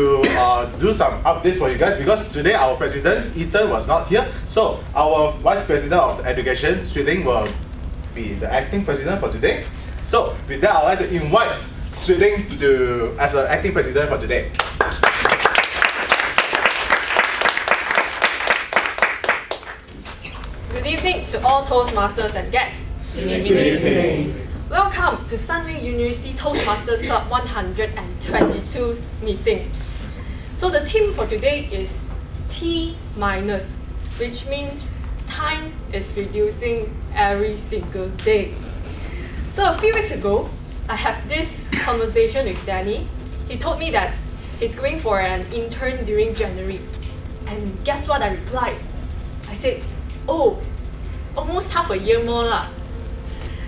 do some updates for you guys because today our president Ethan was not here, so our vice president of education Sweeting will be the acting president for today. So with that, I'd like to invite Sweeting as an acting president for today. Good evening to all Toastmasters and guests. Good evening. Welcome to Sunway University Toastmasters Club 122 meeting. So the theme for today is T-, which means time is reducing every single day. So a few weeks ago, I have this conversation with Danny. He told me that he's going for an intern during January. And guess what I replied? I said, oh, almost half a year more lah.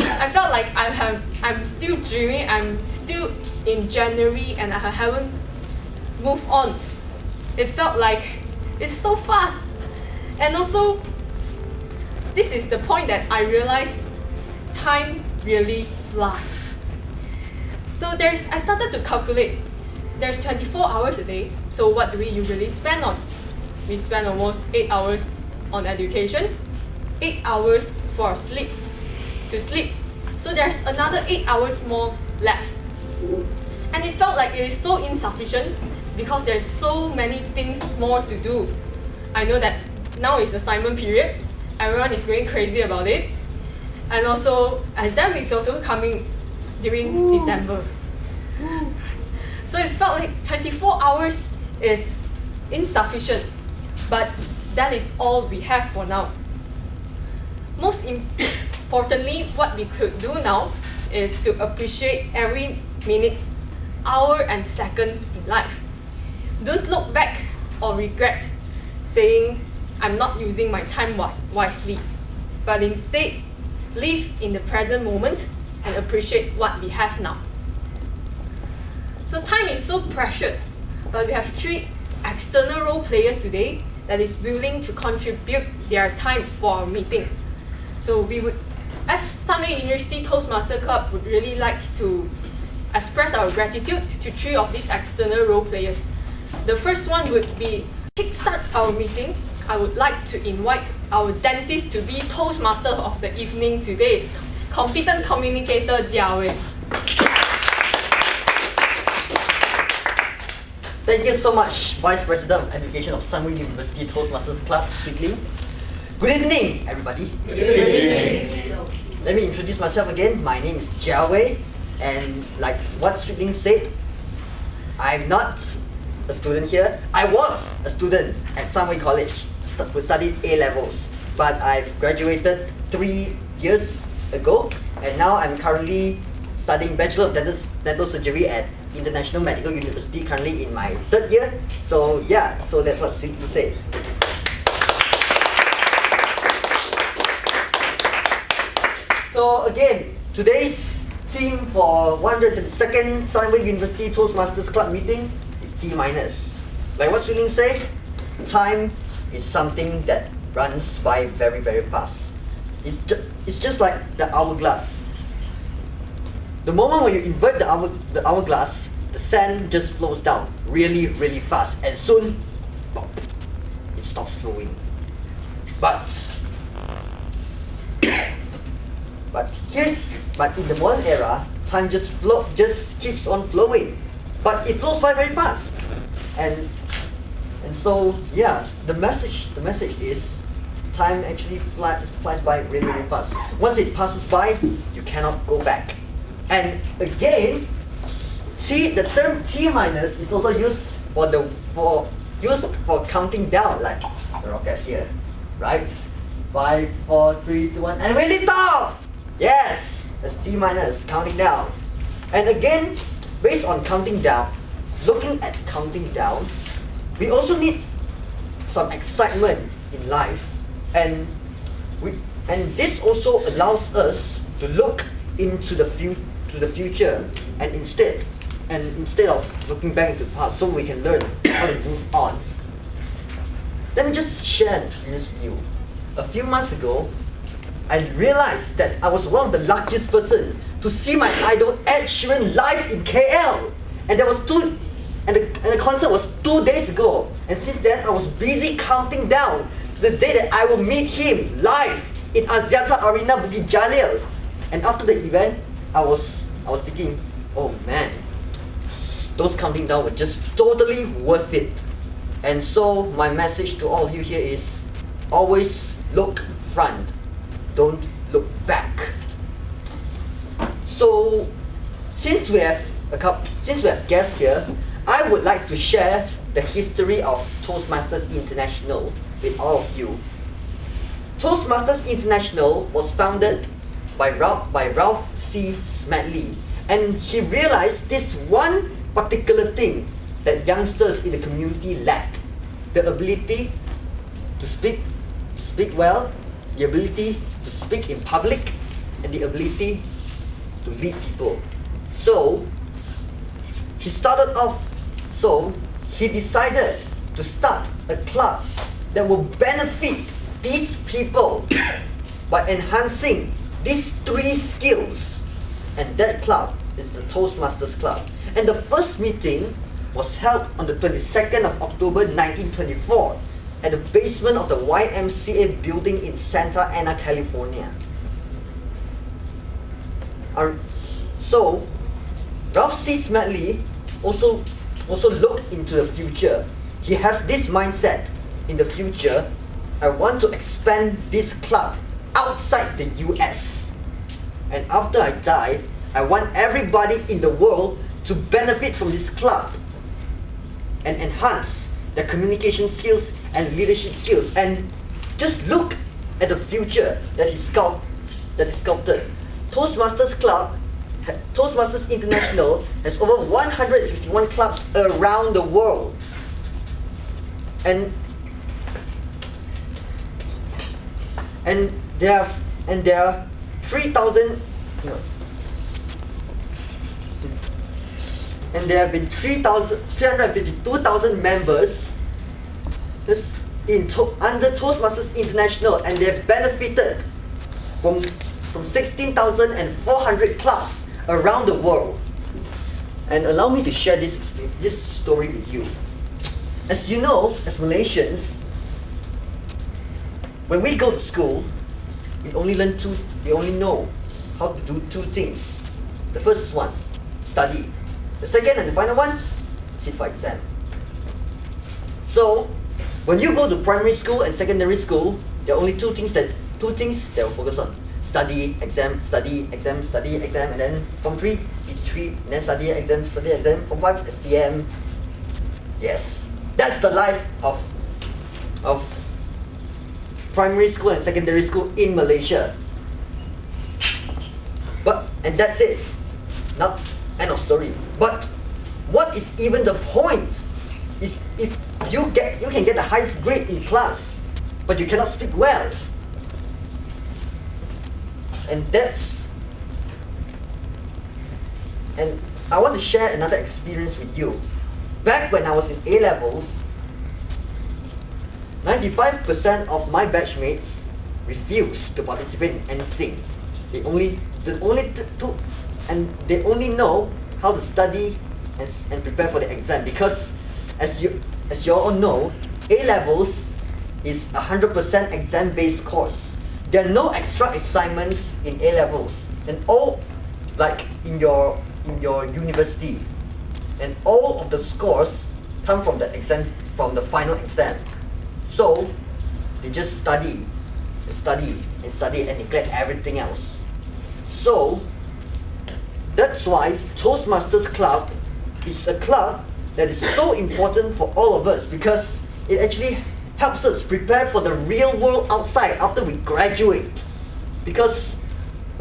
I felt like I'm still dreaming, I'm still in January and I haven't moved on. It felt like it's so fast. And also, this is the point that I realized time really flies. So I started to calculate, there's 24 hours a day, so what do we usually spend on? We spend almost 8 hours on education, 8 hours for sleep. So there's another 8 hours more left. And it felt like it is so insufficient because there's so many things more to do. I know that now is assignment period, everyone is going crazy about it. And also, exam is also coming during December. So it felt like 24 hours is insufficient, but that is all we have for now. Most importantly, what we could do now is to appreciate every minute, hour, and seconds in life. Don't look back or regret saying, I'm not using my time wisely, but instead, live in the present moment and appreciate what we have now. So time is so precious, but we have 3 external role players today that is willing to contribute their time for our meeting. So we would, as Sunway University Toastmaster Club, would really like to express our gratitude to 3 of these external role players. The first one would be, kickstart our meeting, I would like to invite our dentist to be Toastmaster of the evening today, competent communicator Jia Wei. Thank you so much, Vice President of Education of Sunway University Toastmasters Club, Sweeting. Good evening, everybody. Good evening. Let me introduce myself again. My name is Jia Wei, and like what Sweeting said, I'm not a student here. I was a student at Sunway College who studied A-levels, but I've graduated 3 years ago, and now I'm currently studying Bachelor of Dental Surgery at International Medical University, currently in my 3rd year. So yeah, so that's what Sweeting said. So again, today's theme for 102nd Sunway University Toastmasters Club meeting is T-. Like what Sweeting said, time is something that runs by very, very fast. It's just like the hourglass. The moment when you invert the hourglass, the sand just flows down really, really fast, and soon, pop, it stops flowing. But in the modern era, time just keeps on flowing, but it flows by very fast. And so yeah, the message is time actually flies by really, really fast. Once it passes by, you cannot go back. And again, the term T- is also used for counting down, like the rocket here, right? 5, 4, 3, 2, 1, and we lift off! Yes, that's T-, counting down. And again, based on counting down, looking at counting down, we also need some excitement in life, and this also allows us to look into the future, and instead of looking back into the past, so we can learn how to move on. Let me just share an experience with you. A few months ago, I realized that I was one of the luckiest person to see my idol Ed Sheeran live in KL, and there was the concert was 2 days ago, and since then I was busy counting down to the day that I will meet him live in Axiata Arena Bukit Jalil. And after the event, I was thinking, oh man, those counting down were just totally worth it. And so my message to all of you here is always look front, don't look back. So since we have guests here, I would like to share the history of Toastmasters International with all of you. Toastmasters International was founded by Ralph C. Smedley, and he realized this one particular thing that youngsters in the community lack: the ability to speak well, the ability to speak in public, and the ability to lead people. So he decided to start a club that will benefit these people by enhancing these 3 skills, and that club is the Toastmasters Club. And the first meeting was held on the 22nd of October 1924 at the basement of the YMCA building in Santa Ana, California. So Ralph C. Smedley also looked into the future. He has this mindset: in the future, I want to expand this club outside the US. And after I die, I want everybody in the world to benefit from this club and enhance their communication skills and leadership skills. And just look at the future that is sculpted. Toastmasters International has over 161 clubs around the world. And there are 3,000 and there have been 352,000 members under Toastmasters International, and they have benefited from 16,400 clubs around the world. And allow me to share this story with you. As you know, as Malaysians, when we go to school, we only know how to do 2 things. The first one, study. The second and the final one, sit for exam. So when you go to primary school and secondary school, there are only two things that will focus on: study, exam, study, exam, study, exam. And then Form 3, P3, and then study, exam, Form 5, SPM. Yes, that's the life of primary school and secondary school in Malaysia. And that's it. Not end of story. But what is even the point if you can get the highest grade in class, but you cannot speak well? And I want to share another experience with you. Back when I was in A-levels, 95% of my batchmates refused to participate in anything. They only know how to study and prepare for the exam, because as you all know, A-levels is 100% exam-based course. There are no extra assignments in A-levels, and all like in your university, and all of the scores come from the final exam. So they just study and neglect everything else. So that's why Toastmasters Club is a club that is so important for all of us, because it actually helps us prepare for the real world outside after we graduate. Because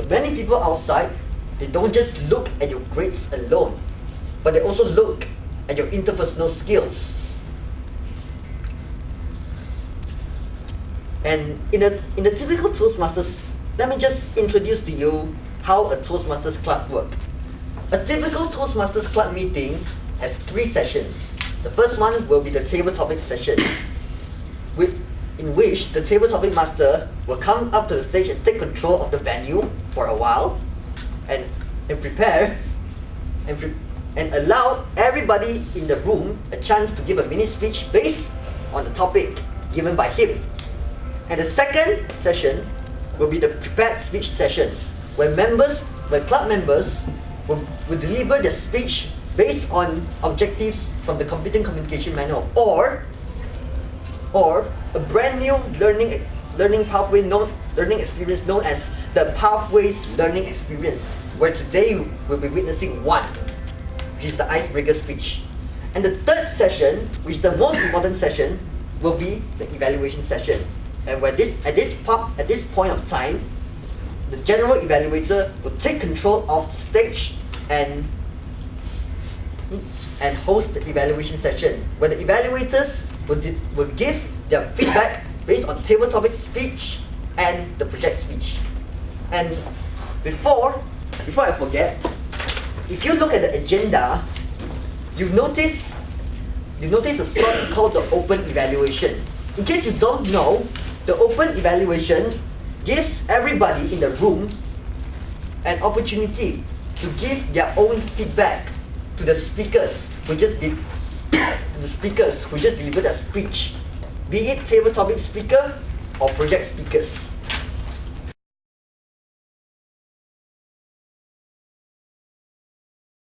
many people outside, they don't just look at your grades alone, but they also look at your interpersonal skills. And in a typical Toastmasters, let me just introduce to you how a Toastmasters Club works. A typical Toastmasters Club meeting has 3 sessions. The first one will be the table topic session, in which the table topic master will come up to the stage and take control of the venue for a while, and prepare and allow everybody in the room a chance to give a mini speech based on the topic given by him. And the second session will be the prepared speech session, where club members will deliver their speech based on objectives from the competent communication manual, or a brand new learning experience known as the Pathways Learning Experience, where today we'll be witnessing one, which is the icebreaker speech. And the third session, which is the most important session, will be the evaluation session. And where at this point of time, the general evaluator will take control of the stage and host the evaluation session, where the evaluators will give their feedback based on table topic speech and the project speech. And before I forget, if you look at the agenda, you notice a slot called the open evaluation. In case you don't know, the open evaluation gives everybody in the room an opportunity to give their own feedback to the speakers who just delivered their speech, be it table topic speaker or project speakers.